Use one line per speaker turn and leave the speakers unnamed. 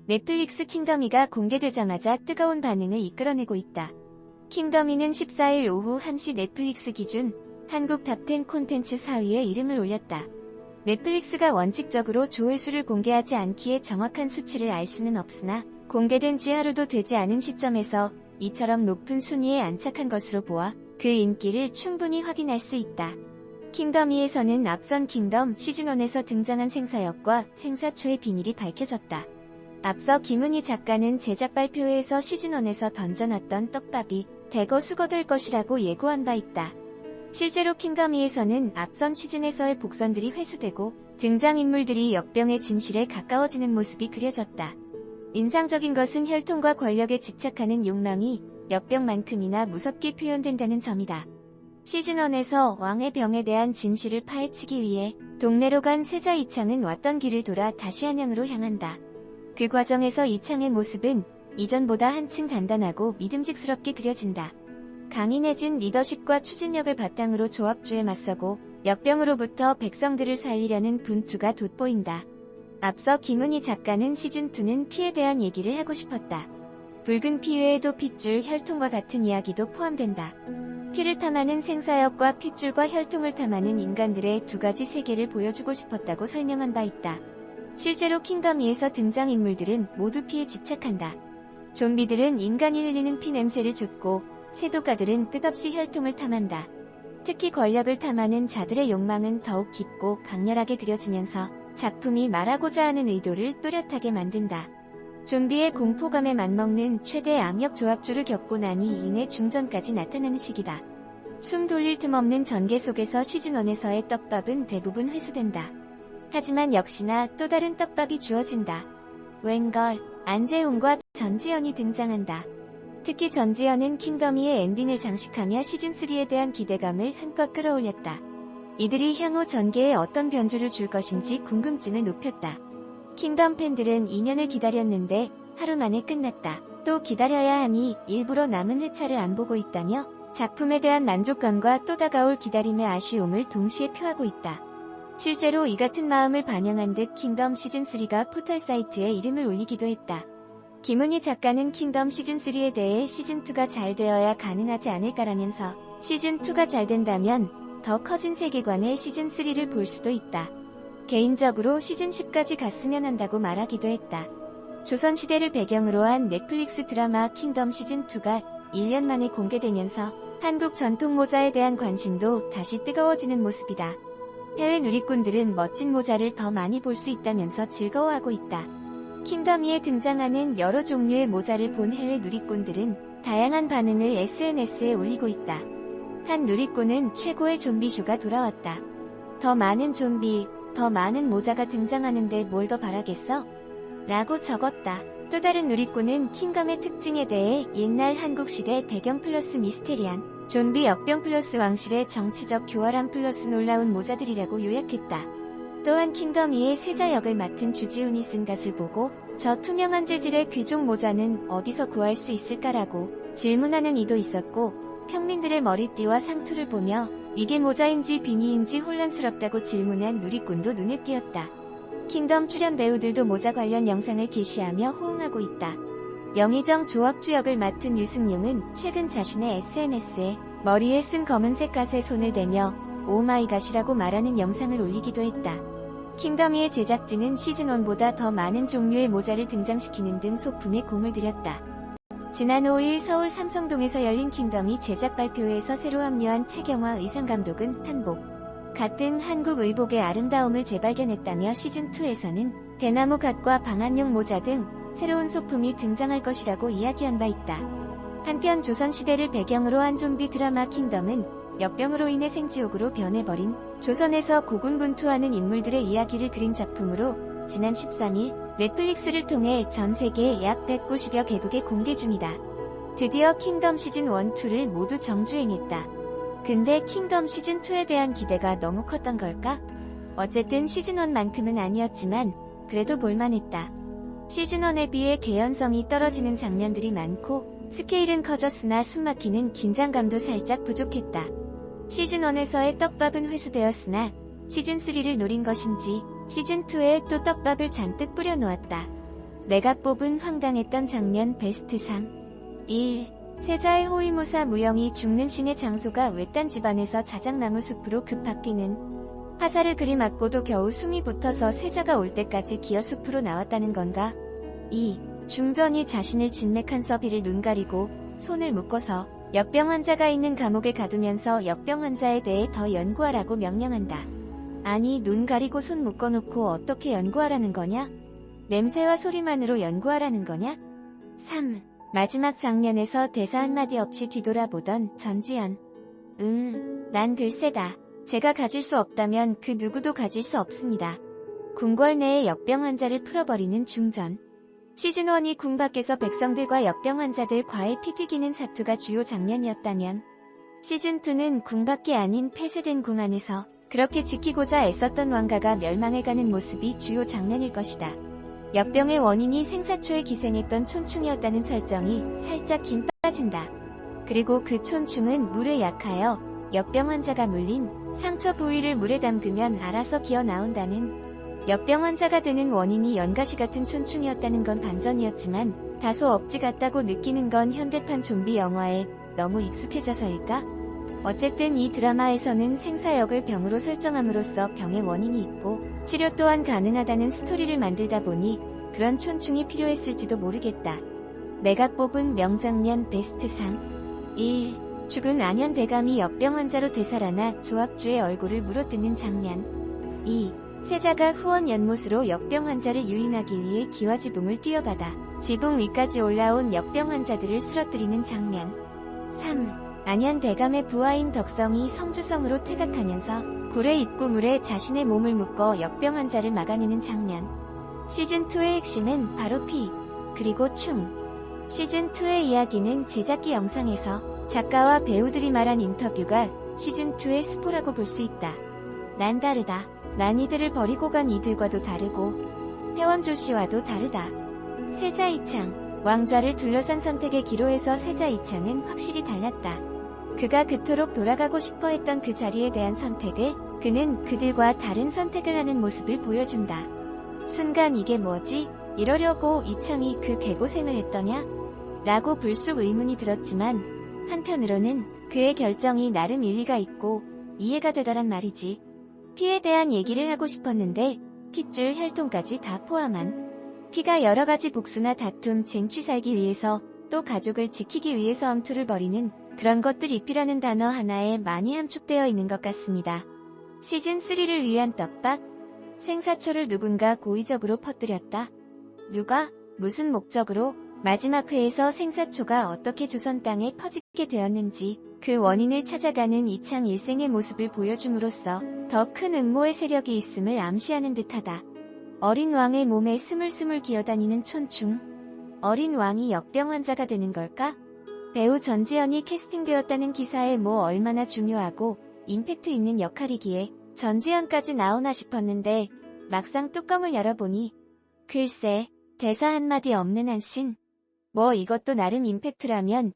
넷플릭스 킹더미가 공개되자마자 뜨거운 반응을 이끌어내고 있다. 킹더미는 14일 오후 1시 넷플릭스 기준 한국 탑10 콘텐츠 4위에 이름을 올렸다. 넷플릭스가 원칙적으로 조회수를 공개하지 않기에 정확한 수치를 알 수는 없으나 공개된 지 하루도 되지 않은 시점에서 이처럼 높은 순위에 안착한 것으로 보아 그 인기를 충분히 확인할 수 있다. 킹더미에서는 앞선 킹덤 시즌1에서 등장한 생사역과 생사초의 비밀이 밝혀졌다. 앞서 김은희 작가는 제작 발표회에서 시즌1에서 던져놨던 떡밥이 대거 수거될 것이라고 예고한 바 있다. 실제로 킹더미에서는 앞선 시즌에서의 복선들이 회수되고 등장인물들이 역병의 진실에 가까워지는 모습이 그려졌다. 인상적인 것은 혈통과 권력에 집착하는 욕망이 역병만큼이나 무섭게 표현된다는 점이다. 시즌1에서 왕의 병에 대한 진실을 파헤치기 위해 동네로 간 세자 이창은 왔던 길을 돌아 다시 한양으로 향한다. 그 과정에서 이창의 모습은 이전보다 한층 단단하고 믿음직스럽게 그려진다. 강인해진 리더십과 추진력을 바탕으로 조합주에 맞서고 역병으로부터 백성들을 살리려는 분투가 돋보인다. 앞서 김은희 작가는 시즌2는 피에 대한 얘기를 하고 싶었다. 붉은 피 외에도 핏줄, 혈통과 같은 이야기도 포함된다. 피를 탐하는 생사역과 핏줄과 혈통을 탐하는 인간들의 두 가지 세계를 보여주고 싶었다고 설명한 바 있다. 실제로 킹더미에서 등장인물들은 모두 피에 집착한다. 좀비들은 인간이 흘리는 피 냄새를 좇고 세도가들은 끝없이 혈통을 탐한다. 특히 권력을 탐하는 자들의 욕망은 더욱 깊고 강렬하게 그려지면서 작품이 말하고자 하는 의도를 또렷하게 만든다. 좀비의 공포감에 맞먹는 최대 악력 조합주를 겪고 나니 이내 중전까지 나타나는 시기다. 숨 돌릴 틈 없는 전개 속에서 시즌1에서의 떡밥은 대부분 회수된다. 하지만 역시나 또 다른 떡밥이 주어진다. 웬걸, 안재훈과 전지현이 등장한다. 특히 전지현은 킹더미의 엔딩을 장식하며 시즌3에 대한 기대감을 한껏 끌어올렸다. 이들이 향후 전개에 어떤 변주를 줄 것인지 궁금증을 높였다. 킹덤 팬들은 2년을 기다렸는데 하루 만에 끝났다. 또 기다려야 하니 일부러 남은 회차를 안 보고 있다며 작품에 대한 만족감과 또 다가올 기다림의 아쉬움을 동시에 표하고 있다. 실제로 이 같은 마음을 반영한 듯 킹덤 시즌3가 포털 사이트에 이름을 올리기도 했다. 김은희 작가는 킹덤 시즌3에 대해 시즌2가 잘 되어야 가능하지 않을까라면서 시즌2가 잘 된다면 더 커진 세계관의 시즌3를 볼 수도 있다. 개인적으로 시즌10까지 갔으면 한다고 말하기도 했다. 조선시대를 배경으로 한 넷플릭스 드라마 킹덤 시즌2가 1년 만에 공개되면서 한국 전통 모자에 대한 관심도 다시 뜨거워지는 모습이다. 해외 누리꾼들은 멋진 모자를 더 많이 볼 수 있다면서 즐거워하고 있다. 킹더미에 등장하는 여러 종류의 모자를 본 해외 누리꾼들은 다양한 반응을 SNS에 올리고 있다. 한 누리꾼은 최고의 좀비쇼가 돌아왔다. 더 많은 좀비, 더 많은 모자가 등장하는데 뭘 더 바라겠어? 라고 적었다. 또 다른 누리꾼은 킹덤의 특징에 대해 옛날 한국시대 배경 플러스 미스테리한 좀비 역병 플러스 왕실의 정치적 교활함 플러스 놀라운 모자들이라고 요약했다. 또한 킹더미의 세자 역을 맡은 주지훈이 쓴 것을 보고 저 투명한 재질의 귀족 모자는 어디서 구할 수 있을까라고 질문하는 이도 있었고 평민들의 머리띠와 상투를 보며 이게 모자인지 비니인지 혼란스럽다고 질문한 누리꾼도 눈에 띄었다. 킹덤 출연 배우들도 모자 관련 영상을 게시하며 호응하고 있다. 영의정 조합주 역을 맡은 유승용은 최근 자신의 SNS에 머리에 쓴 검은색 갓에 손을 대며 오마이갓이라고 말하는 영상을 올리기도 했다. 킹더미의 제작진은 시즌1보다 더 많은 종류의 모자를 등장시키는 등 소품에 공을 들였다. 지난 5일 서울 삼성동에서 열린 킹더미 제작 발표회에서 새로 합류한 최경화 의상감독은 한복, 같은 한국 의복의 아름다움을 재발견했다며 시즌2에서는 대나무 갓과 방한용 모자 등 새로운 소품이 등장할 것이라고 이야기한 바 있다. 한편 조선시대를 배경으로 한 좀비 드라마 킹덤은 역병으로 인해 생지옥으로 변해버린 조선에서 고군분투하는 인물들의 이야기를 그린 작품으로 지난 13일 넷플릭스를 통해 전 세계 약 190여 개국에 공개 중이다. 드디어 킹덤 시즌 1, 2를 모두 정주행했다. 근데 킹덤 시즌2에 대한 기대가 너무 컸던 걸까? 어쨌든 시즌1만큼은 아니었지만 그래도 볼만했다. 시즌1에 비해 개연성이 떨어지는 장면들이 많고 스케일은 커졌으나 숨막히는 긴장감도 살짝 부족했다. 시즌1에서의 떡밥은 회수되었으나 시즌3를 노린 것인지 시즌2에 또 떡밥을 잔뜩 뿌려놓았다. 내가 뽑은 황당했던 장면 베스트 3. 1. 세자의 호위무사 무영이 죽는 신의 장소가 외딴 집안에서 자작나무 숲으로 급 바뀌는. 화살을 그리맞고도 겨우 숨이 붙어서 세자가 올 때까지 기어 숲으로 나왔다는 건가? 2. 중전이 자신을 진맥한 서비를 눈 가리고 손을 묶어서 역병 환자가 있는 감옥에 가두면서 역병 환자에 대해 더 연구하라고 명령한다. 아니, 눈 가리고 손 묶어놓고 어떻게 연구하라는 거냐? 냄새와 소리만으로 연구하라는 거냐? 3. 마지막 장면에서 대사 한마디 없이 뒤돌아보던 전지현. 난 글쎄다. 제가 가질 수 없다면 그 누구도 가질 수 없습니다. 궁궐 내의 역병 환자를 풀어버리는 중전. 시즌1이 궁 밖에서 백성들과 역병 환자들 과에 피 튀기는 사투가 주요 장면이었다면 시즌2는 궁 밖이 아닌 폐쇄된 궁 안에서 그렇게 지키고자 애썼던 왕가가 멸망해가는 모습이 주요 장면일 것이다. 역병의 원인이 생사초에 기생했던 촌충이었다는 설정이 살짝 김 빠진다. 그리고 그 촌충은 물에 약하여 역병 환자가 물린 상처 부위를 물에 담그면 알아서 기어 나온다는. 역병 환자가 되는 원인이 연가시 같은 촌충이었다는 건 반전이었지만 다소 억지 같다고 느끼는 건 현대판 좀비 영화에 너무 익숙해져서일까? 어쨌든 이 드라마에서는 생사역을 병으로 설정함으로써 병의 원인이 있고 치료 또한 가능하다는 스토리를 만들다 보니 그런 촌충이 필요했을지도 모르겠다. 내가 뽑은 명장면 베스트 3. 1. 죽은 안현 대감이 역병 환자로 되살아나 조합주의 얼굴을 물어뜯는 장면. 2. 세자가 후원 연못으로 역병 환자를 유인하기 위해 기와지붕을 뛰어가다 지붕 위까지 올라온 역병 환자들을 쓰러뜨리는 장면. 3. 안현 대감의 부하인 덕성이 성주성으로 퇴각하면서 굴의 입구물에 자신의 몸을 묶어 역병 환자를 막아내는 장면. 시즌2의 핵심은 바로 피, 그리고 충. 시즌2의 이야기는 제작기 영상에서 작가와 배우들이 말한 인터뷰가 시즌2의 스포라고 볼 수 있다. 난 다르다. 난 이들을 버리고 간 이들과도 다르고 태원조 씨와도 다르다. 세자 이창. 왕좌를 둘러싼 선택의 기로에서 세자 이창은 확실히 달랐다. 그가 그토록 돌아가고 싶어 했던 그 자리에 대한 선택을 그는 그들과 다른 선택을 하는 모습을 보여준다. 순간 이게 뭐지? 이러려고 이창이 그 개고생을 했더냐? 라고 불쑥 의문이 들었지만 한편으로는 그의 결정이 나름 일리가 있고 이해가 되더란 말이지. 피에 대한 얘기를 하고 싶었는데 핏줄 혈통까지 다 포함한 피가 여러가지 복수나 다툼 쟁취 살기 위해서 또 가족을 지키기 위해서 엄투를 벌이는 그런 것들이 피라는 단어 하나에 많이 함축되어 있는 것 같습니다. 시즌3를 위한 떡밥? 생사초를 누군가 고의적으로 퍼뜨렸다. 누가? 무슨 목적으로? 마지막 회에서 생사초가 어떻게 조선 땅에 퍼지게 되었는지 그 원인을 찾아가는 이창 일생의 모습을 보여줌으로써 더 큰 음모의 세력이 있음을 암시하는 듯하다. 어린 왕의 몸에 스물스물 기어다니는 촌충. 어린 왕이 역병 환자가 되는 걸까? 배우 전지현이 캐스팅되었다는 기사에 뭐 얼마나 중요하고 임팩트 있는 역할이기에 전지현까지 나오나 싶었는데 막상 뚜껑을 열어보니 글쎄 대사 한마디 없는 한신. 뭐 이것도 나름 임팩트라면